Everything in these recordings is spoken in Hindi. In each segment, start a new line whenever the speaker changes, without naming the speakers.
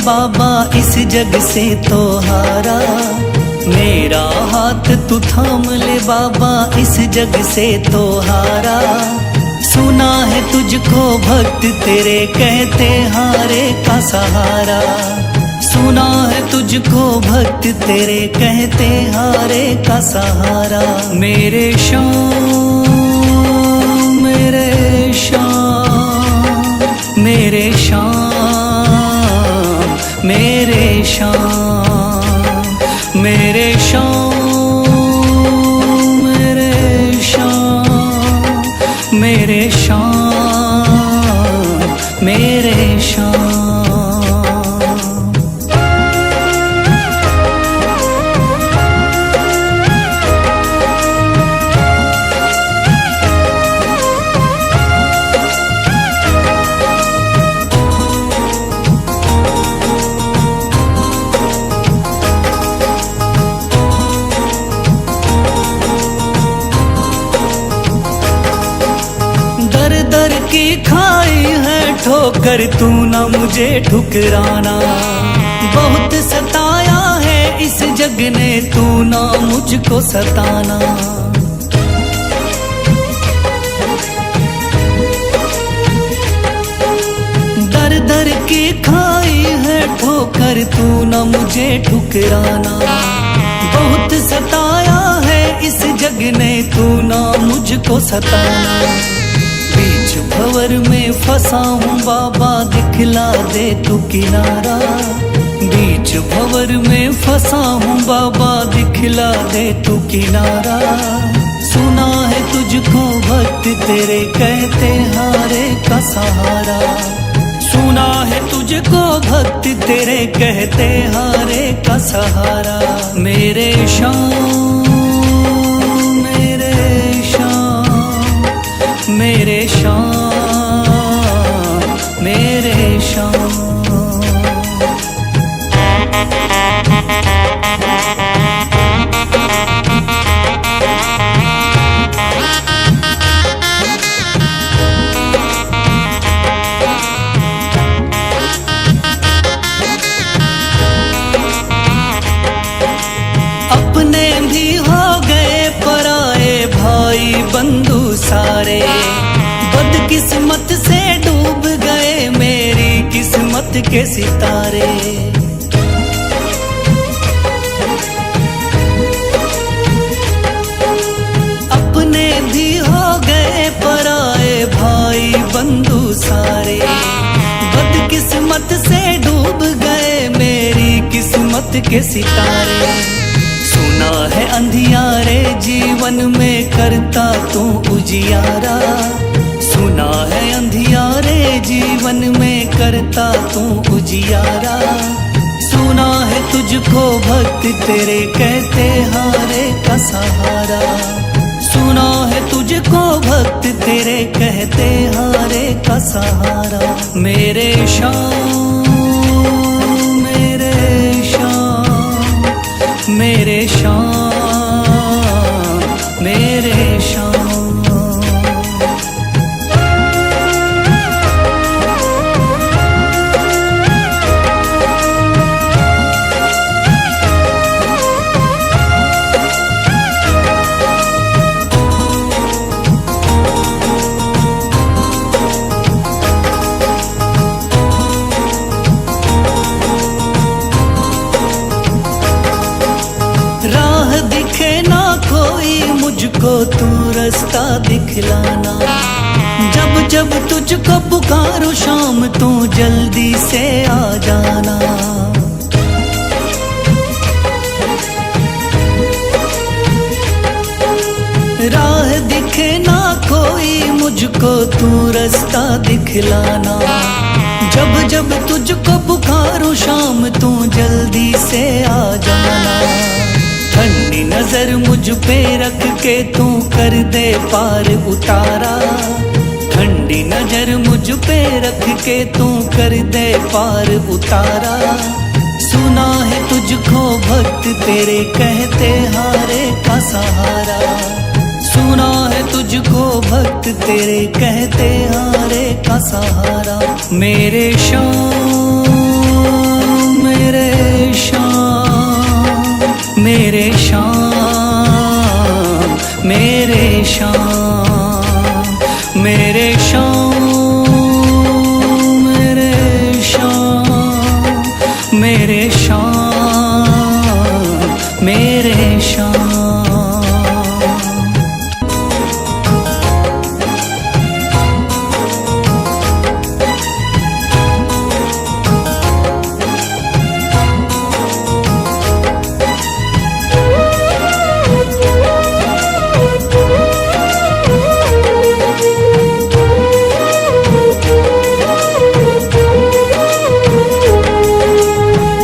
बाबा इस जग से तो हारा। मेरा हाथ तू थाम ले बाबा इस जग से तो हारा। सुना है तुझको भक्त तेरे कहते हारे का सहारा। सुना है तुझको भक्त तेरे कहते हारे का सहारा। मेरे श्याम मेरे श्याम मेरे श्याम मेरे श्याम मेरे श्याम मेरे श्याम मेरे श्याम मेरे श्याम। दर की खाई है ठोकर तू ना मुझे ठुकराना। बहुत सताया है इस जग ने तू ना मुझको सताना। दर दर की खाई है ठोकर तू ना मुझे ठुकराना। बहुत सताया है इस जग ने तू ना मुझको सताना। बीच भंवर में फंसा हूँ बाबा दिखला दे तू किनारा। बीच भंवर में फंसा हूँ बाबा दिखला दे तू किनारा। सुना है तुझको भक्त तेरे कहते हारे का सहारा। सुना है तुझको भक्त तेरे कहते हारे का सहारा। मेरे श्याम मेरे श्याम मेरे श्याम मेरे श्याम। अपने भी हो गए पराए भाई बंधु सारे। बदकिस्मत से डूब गए मेरी किस्मत के सितारे। अपने भी हो गए पराए भाई बंधु सारे। बदकिस्मत से डूब गए मेरी किस्मत के सितारे। सुना है अंधियारे जीवन में करता तू उजियारा। सुना है अंधियारे जीवन में करता तू उजियारा। सुना है तुझको भक्त तेरे कहते हारे का सहारा। सुना है तुझको भक्त तेरे कहते हारे का सहारा। मेरे श्याम मेरे श्याम मेरे श्याम मेरे श्याम। मुझको तू रास्ता दिखलाना। जब जब तुझको पुकारो शाम तू जल्दी से आ जाना। राह दिखे ना कोई मुझको तू रास्ता दिखलाना। जब जब तुझको पुकारो शाम तू जल्दी से आ जाना। ठंडी नजर मुझ पे रख के तू कर दे पार उतारा। ठंडी नजर मुझ पे रख के तू कर दे पार उतारा। सुना है तुझको भक्त तेरे कहते हारे का सहारा। सुना है तुझको भक्त तेरे कहते हारे का सहारा। मेरे श्याम मेरे शाम, मेरे शाम, मेरे शाम, मेरे शाम, मेरे शाम, मेरे शाम, मेरे शाम।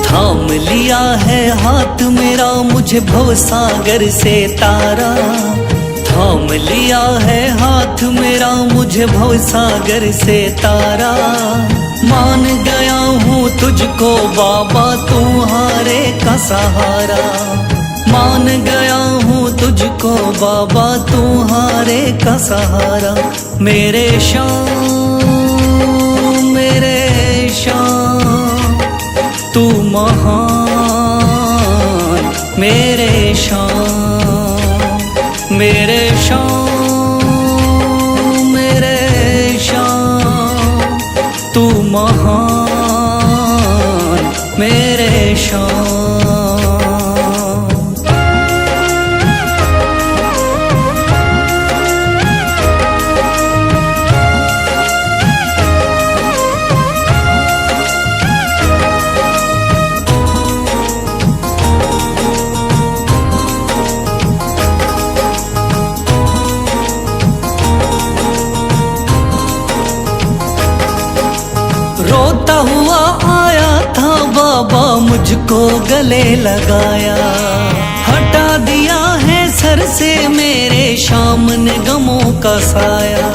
थाम लिया है हाथ मेरा मुझे भवसागर से तारा, थाम लिया है हाथ मेरा मुझे भवसागर से तारा। मान गया हूँ तुझको बाबा तुम्हारे का सहारा, मान गया हूँ तुझको बाबा तुम्हारे का सहारा। मेरे शाम, मेरे शाम, तू महान, मेरे शाम, मेरे शाम, मेरे शाम, तू महान, मेरे शाम। रोता हुआ आया था बाबा मुझको गले लगाया, हटा दिया है सर से मेरे शाम ने गमों का साया।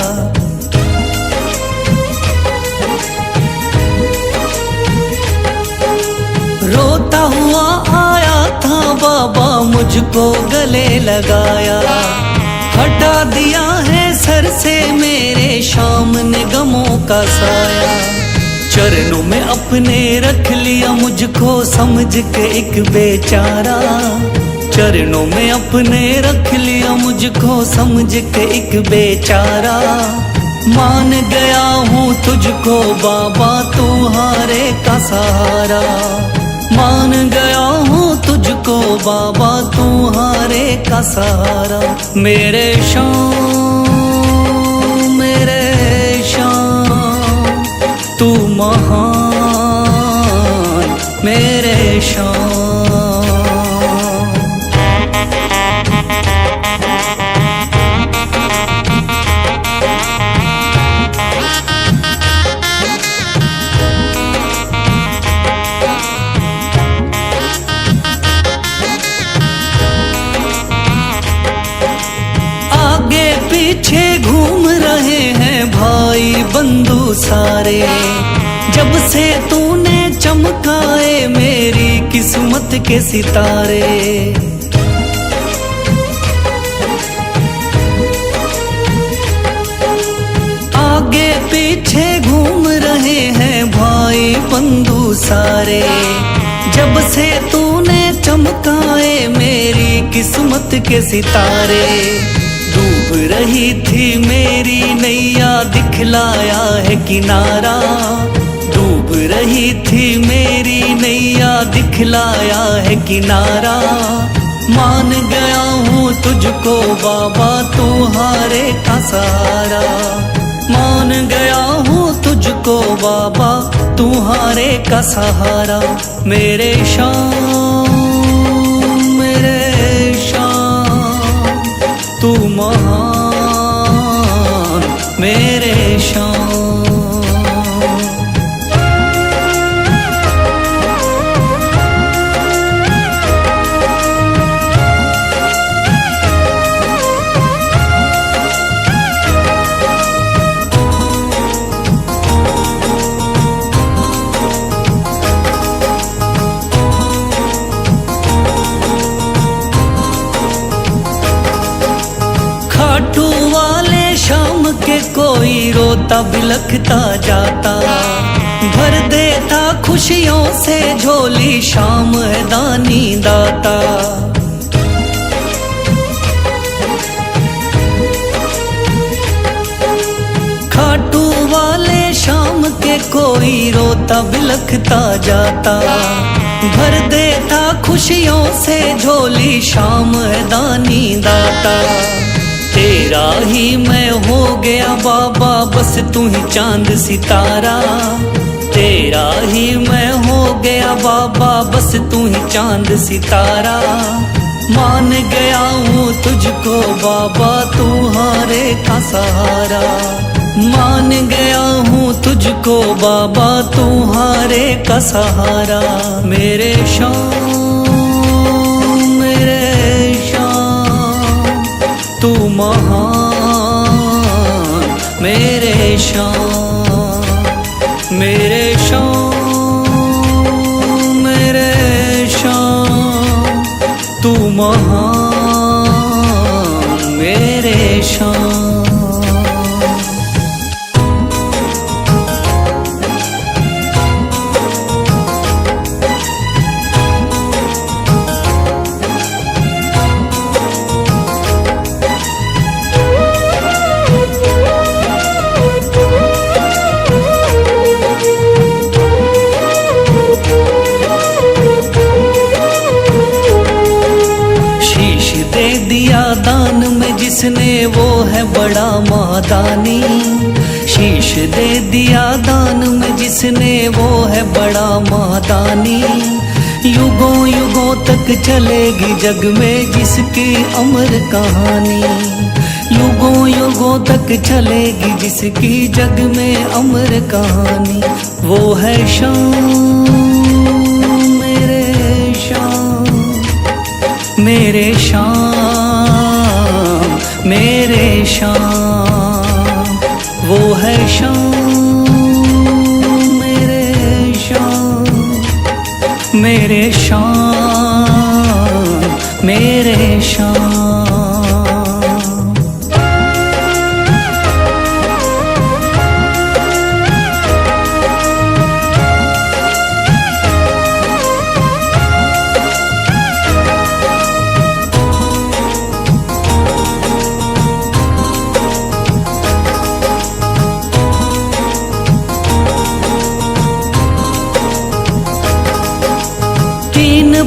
रोता हुआ आया था बाबा मुझको गले लगाया, हटा दिया है सर से मेरे शाम ने गमों का साया। चरणों में अपने रख लिया मुझको समझ के एक बेचारा, चरणों में अपने रख लिया मुझको समझ के एक बेचारा। मान गया हूँ तुझको बाबा तुम्हारे का सहारा, मान गया हूँ तुझको बाबा तुम्हारे का सहारा। मेरे शाम, मेरे शाम, तू महान, मेरे शाम। आगे पीछे घूम रहे हैं भाई बंधु सारे, जब से तूने चमकाए मेरी किस्मत के सितारे। आगे पीछे घूम रहे हैं भाई बंधु सारे, जब से तूने चमकाए मेरी किस्मत के सितारे। डूब रही थी मेरी नैया दिखलाया है किनारा, डूब रही थी मेरी नैया दिखलाया है किनारा। मान गया हूँ तुझको बाबा तुम्हारे का सहारा, मान गया हूँ तुझको बाबा तुम्हारे का सहारा। मेरे शाम, मेरे शाम, तू महान, मेरे शाम। खाटू वाले शाम के कोई रोता बिलखता जाता, भर देता खुशियों से झोली शाम है दानी दाता। खाटू वाले शाम के कोई रोता बिलखता जाता। भर देता खुशियों से झोली शाम है दानी दाता। तेरा ही मैं हो गया बाबा बस तू ही चांद सितारा। तेरा ही मैं हो गया बाबा बस तू ही चांद सितारा। मान गया हूँ तुझको बाबा तू हारे का सहारा। मान गया हूँ तुझको बाबा तू हारे का सहारा। मेरे शाम तू महान। मेरे शाम मेरे शाम तू महान। मेरे शाम दान में जिसने वो है बड़ा महादानी। शीश दे दिया दान में जिसने वो है बड़ा महादानी। युगों युगों तक चलेगी जग में जिसकी अमर कहानी। युगों युगों तक चलेगी जिसकी जग में अमर कहानी। वो है शाम मेरे शाम मेरे शाम। वो है शाम मेरे शाम मेरे शाम।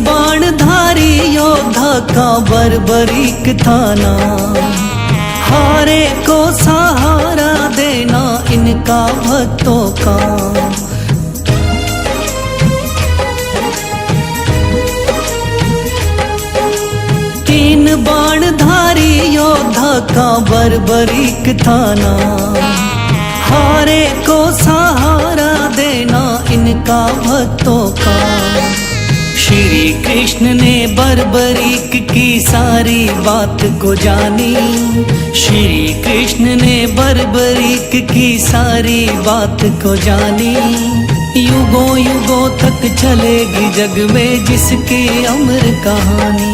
बाणधारी योद्धा का बर्बरीक थाना। हारे को सहारा देना इनका भक्तों का। तीन बाणधारी योद्धा का बर्बरीक थाना। हारे को सहारा देना इनका भक्तों का। श्री कृष्ण ने बर्बरीक की सारी बात को जानी। श्री कृष्ण ने बर्बरीक की सारी बात को जानी। युगों युगों तक चलेगी जग में जिसकी अमर कहानी।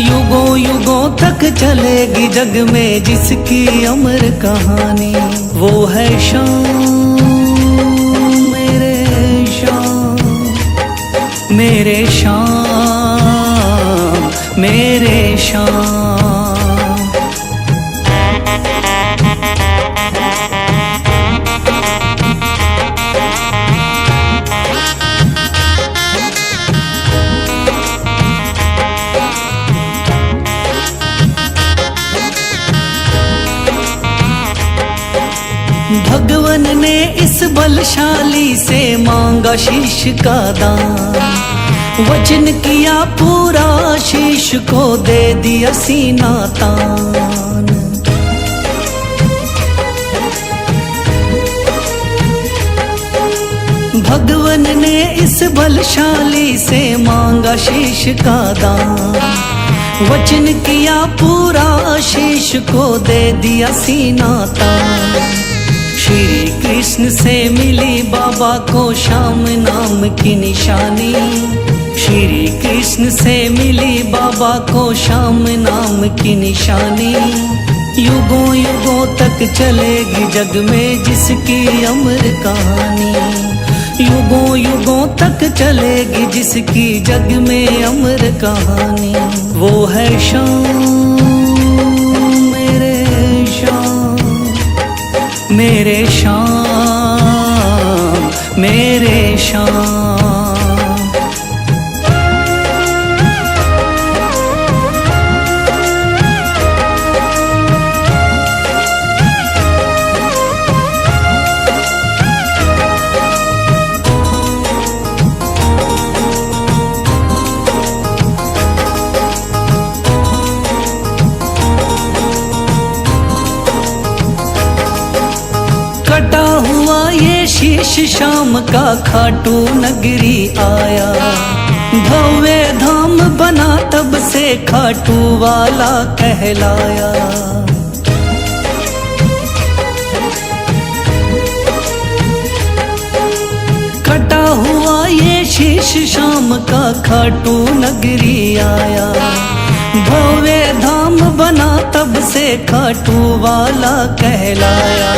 युगों युगों तक चलेगी जग में जिसकी अमर कहानी। वो है शाम मेरे शाम मेरे शाम। भगवन ने इस बलशाली से मांगा शीश का दान। वचन किया पूरा शीश को दे दिया सीना तान। भगवन ने इस बलशाली से मांगा शीश का दान। वचन किया पूरा शीश को दे दिया सीना तान। श्री कृष्ण से मिली बाबा को श्याम नाम की निशानी। श्री कृष्ण से मिली बाबा को श्याम नाम की निशानी। युगों युगों तक चलेगी जग में जिसकी अमर कहानी। युगों युगों तक चलेगी जिसकी जग में अमर कहानी। वो है शाम मेरे शाम, मेरे शाम, मेरे शाम। कटा हुआ ये शीश शाम का खाटू नगरी आया, भव्य धाम बना तब से खाटू वाला कहलाया। कटा हुआ ये शीश शाम का खाटू नगरी आया, भव्य धाम बना तब से खाटू वाला कहलाया।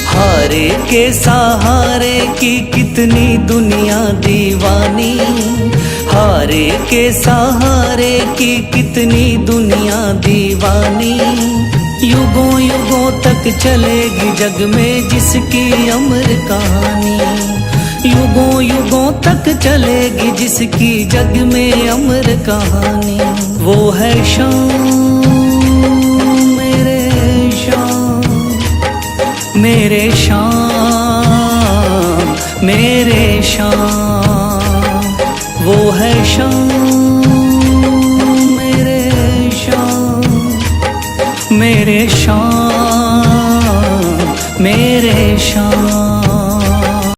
हारे के सहारे की कितनी दुनिया दीवानी, हारे के सहारे की कितनी दुनिया दीवानी। युगों युगों तक चलेगी जग में जिसकी अमर कहानी। युगों युगों तक चलेगी जिसकी जग में अमर कहानी। वो है शाम मेरे शाम, मेरे शाम, मेरे शाम। वो है शाम मेरे शाम, मेरे शाम, मेरे शाम।